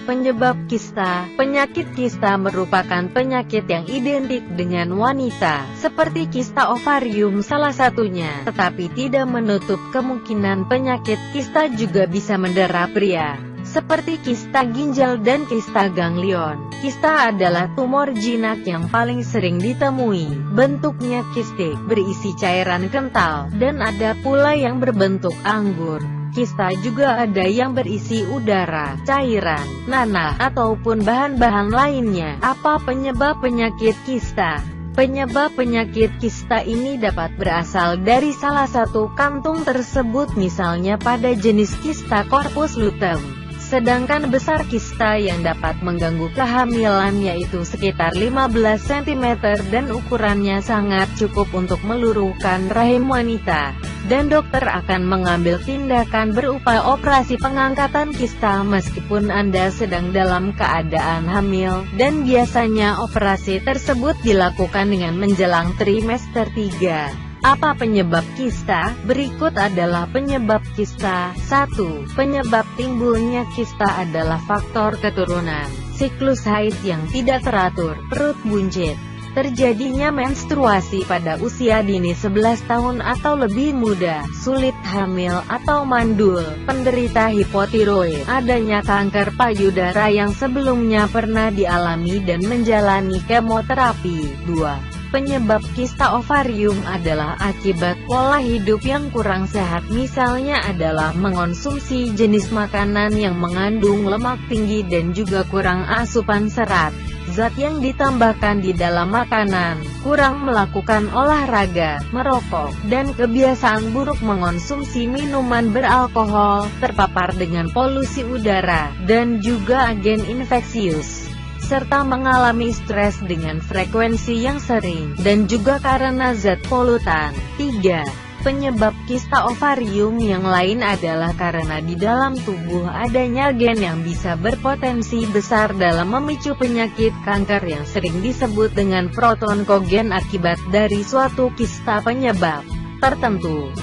Penyebab kista. Penyakit kista merupakan penyakit yang identik dengan wanita, seperti kista ovarium salah satunya, tetapi tidak menutup kemungkinan penyakit kista juga bisa mendera pria, seperti kista ginjal dan kista ganglion. Kista adalah tumor jinak yang paling sering ditemui. Bentuknya kistik, berisi cairan kental, dan ada pula yang berbentuk anggur. Kista juga ada yang berisi udara, cairan, nanah, ataupun bahan-bahan lainnya. Apa penyebab penyakit kista? Penyebab penyakit kista ini dapat berasal dari salah satu kantung tersebut, misalnya pada jenis kista corpus luteum. Sedangkan besar kista yang dapat mengganggu kehamilan yaitu sekitar 15 cm dan ukurannya sangat cukup untuk meluruhkan rahim wanita. Dan dokter akan mengambil tindakan berupa operasi pengangkatan kista meskipun Anda sedang dalam keadaan hamil, dan biasanya operasi tersebut dilakukan dengan menjelang trimester 3. Apa penyebab kista? Berikut adalah penyebab kista. 1. Penyebab timbulnya kista adalah faktor keturunan. Siklus haid yang tidak teratur, perut buncit, terjadinya menstruasi pada usia dini 11 tahun atau lebih muda, sulit hamil atau mandul, penderita hipotiroid, adanya kanker payudara yang sebelumnya pernah dialami dan menjalani kemoterapi. 2. Penyebab kista ovarium adalah akibat pola hidup yang kurang sehat, misalnya adalah mengonsumsi jenis makanan yang mengandung lemak tinggi dan juga kurang asupan serat, zat yang ditambahkan di dalam makanan, kurang melakukan olahraga, merokok, dan kebiasaan buruk mengonsumsi minuman beralkohol, terpapar dengan polusi udara, dan juga agen infeksius, serta mengalami stres dengan frekuensi yang sering, dan juga karena zat polutan. 3. Penyebab kista ovarium yang lain adalah karena di dalam tubuh adanya gen yang bisa berpotensi besar dalam memicu penyakit kanker yang sering disebut dengan protonkogen akibat dari suatu kista penyebab tertentu.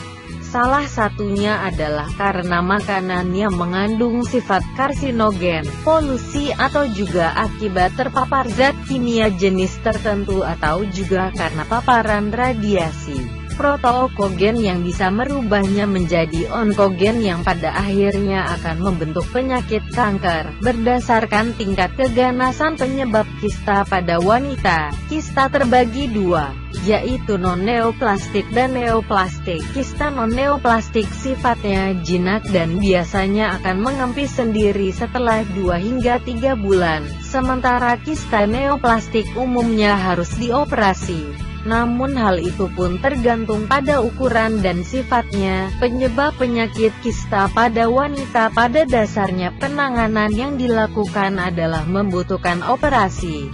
Salah satunya adalah karena makanan yang mengandung sifat karsinogen, polusi, atau juga akibat terpapar zat kimia jenis tertentu, atau juga karena paparan radiasi. Protokogen yang bisa merubahnya menjadi onkogen yang pada akhirnya akan membentuk penyakit kanker. Berdasarkan tingkat keganasan penyebab kista pada wanita, kista terbagi dua, yaitu non-neoplastik dan neoplastik. Kista non-neoplastik sifatnya jinak dan biasanya akan mengempis sendiri setelah 2 hingga 3 bulan, sementara kista neoplastik umumnya harus dioperasi. Namun hal itu pun tergantung pada ukuran dan sifatnya. Penyebab penyakit kista pada wanita pada dasarnya penanganan yang dilakukan adalah membutuhkan operasi.